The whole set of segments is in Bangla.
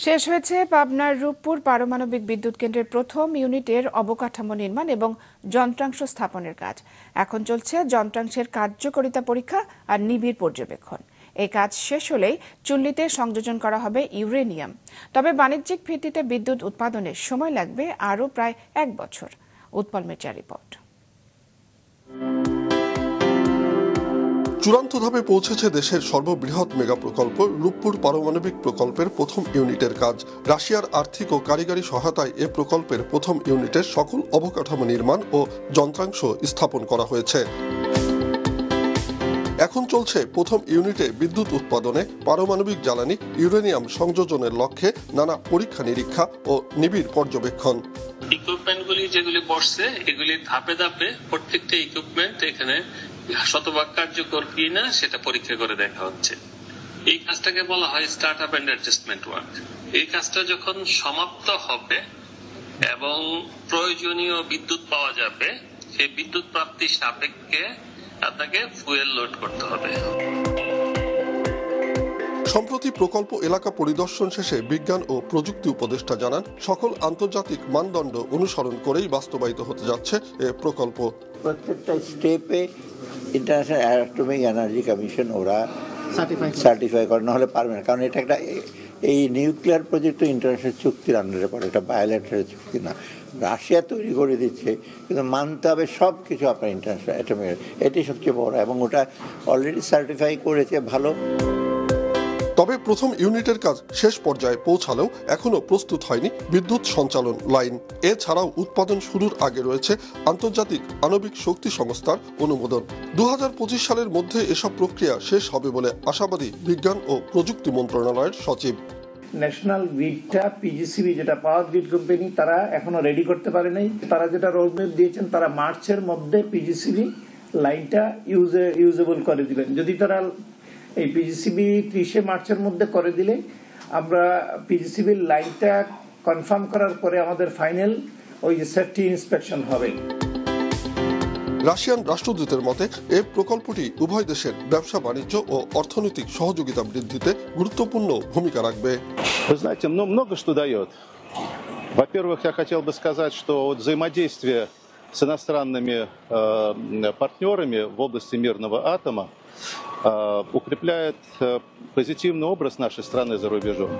শেষ হয়েছে পাবনার রূপপুর পারমাণবিক বিদ্যুৎ কেন্দ্রের প্রথম ইউনিটের অবকাঠামো নির্মাণ এবং যন্ত্রাংশ স্থাপনের কাজ। এখন চলছে যন্ত্রাংশের কার্যকারিতা পরীক্ষা আর নিবিড় পর্যবেক্ষণ। এই কাজ শেষ হলেই চুল্লিতে সংযোজন করা হবে ইউরেনিয়াম। তবে বাণিজ্যিক ভিত্তিতে বিদ্যুৎ উৎপাদনে সময় লাগবে আরও প্রায় 1 বছর। উৎপল মির্জার রিপোর্ট। চূড়ান্ত ধাপে পৌঁছেছে দেশের সর্ববৃহৎ মেগা প্রকল্প রূপপুর পারমাণবিক প্রকল্পের প্রথম ইউনিটের কাজ। রাশিয়ার আর্থিক ও কারিগরি সহায়তায় এ প্রকল্পের প্রথম ইউনিটের সকল অবকাঠামো নির্মাণ ও যন্ত্রাংশ স্থাপন করা হয়েছে। এখন চলছে প্রথম ইউনিটে বিদ্যুৎ উৎপাদনে পারমাণবিক জ্বালানি ইউরেনিয়াম সংযোজনের লক্ষ্যে নানা পরীক্ষা নিরীক্ষা ও নিবিড় পর্যবেক্ষণ। ইকুইপমেন্টগুলি যেগুলি বসছে এগুলি ধাপে ধাপে প্রত্যেকটা ইকুইপমেন্ট এখানে শতভাগ কার্যকর কিনা সেটা পরীক্ষা করে দেখা হচ্ছে। এই কাজটাকে বলা হয় start up and adjustment work. এই কাজটা যখন সমাপ্ত হবে এবং প্রয়োজনীয় বিদ্যুৎ পাওয়া যাবে, সেই বিদ্যুৎ প্রাপ্তির সাপেক্ষে আপনাকে ফুয়েল লোড করতে হবে। সম্প্রতি প্রকল্প এলাকা পরিদর্শন শেষে বিজ্ঞান ও প্রযুক্তি উপদেষ্টা জানান, সকল আন্তর্জাতিক মানদণ্ড অনুসরণ করেই বাস্তবায়িত হতে যাচ্ছে এ প্রকল্প। প্রত্যেকটা স্টেপে ইন্টারন্যাশনাল অ্যাটমিক এনার্জি কমিশন ওরা সার্টিফাই করে, না হলে পারবে না। কারণ এটা একটা এই নিউক্লিয়ার প্রজেক্ট ইন্টারন্যাশনাল চুক্তির আন্ডারে পড়ে, এটা বায়োলেটারাল চুক্তি না। রাশিয়া তৈরি করে দিচ্ছে, কিন্তু মানতে হবে সব কিছু আপনার ইন্টারন্যাশনাল অ্যাটমিক, এটি সবচেয়ে বড়, এবং ওটা অলরেডি সার্টিফাই করেছে ভালো। তবে প্রথম ইউনিটের কাজ শেষ পর্যায়ে পৌঁছালেও এখনো প্রস্তুত হয়নি বিদ্যুৎ সঞ্চালন লাইন। এছাড়াও উৎপাদন শুরুর আগে রয়েছে আন্তর্জাতিক আণবিক শক্তি সংস্থার অনুমোদন। 2025 সালের মধ্যে এসব প্রক্রিয়া শেষ হবে বলে আশাবাদী বিজ্ঞান ও প্রযুক্তি মন্ত্রণালয়ের সচিব। ন্যাশনাল গ্রিডটা পিজিসিবি, যেটা পাওয়ার গ্রিড কোম্পানি, তারা এখনো রেডি করতে পারে নাই। তারা যেটা রোডম্যাপ দিয়েছেন, তারা মার্চের মধ্যে পিজিসিবি লাইনটা ইউজেবল করে দিবেন। যদি তারা এই পিজিসিবি 30 মার্চের মধ্যে করে দিলে, আমরা পিজিসিবির লাইনটা কনফার্ম করার পরে আমাদের ফাইনাল ওই যে সেফটি ইন্সপেকশন হবে। রাশিয়ান রাষ্ট্রদূতের মতে এ প্রকল্পটি উভয় দেশের ব্যবসা বাণিজ্য ও অর্থনৈতিক সহযোগিতা বৃদ্ধিতে গুরুত্বপূর্ণ ভূমিকা রাখবে। Вы знаете, много что дает. Во-первых, я хотел бы сказать, что взаимодействие с иностранными партнерами в области мирного атома укрепляет позитивный образ нашей страны за рубежом.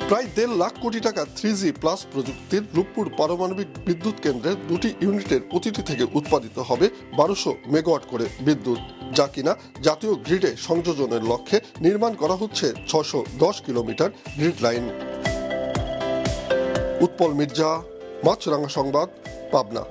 প্রায় 1.5 লাখ কোটি টাকা 3G প্লাস প্রযুক্তির রূপপুর পারমাণবিক বিদ্যুৎ কেন্দ্রের 2টি ইউনিটের প্রতিটি থেকে উৎপাদিত হবে 1200 মেগাওয়াট করে বিদ্যুৎ, যা কিনা জাতীয় গ্রিডে সংযোজনের লক্ষ্যে নির্মাণ করা হচ্ছে 610 kilometre grid line. Utpal Mirza, Maasranga সংবাদ, পাবনা।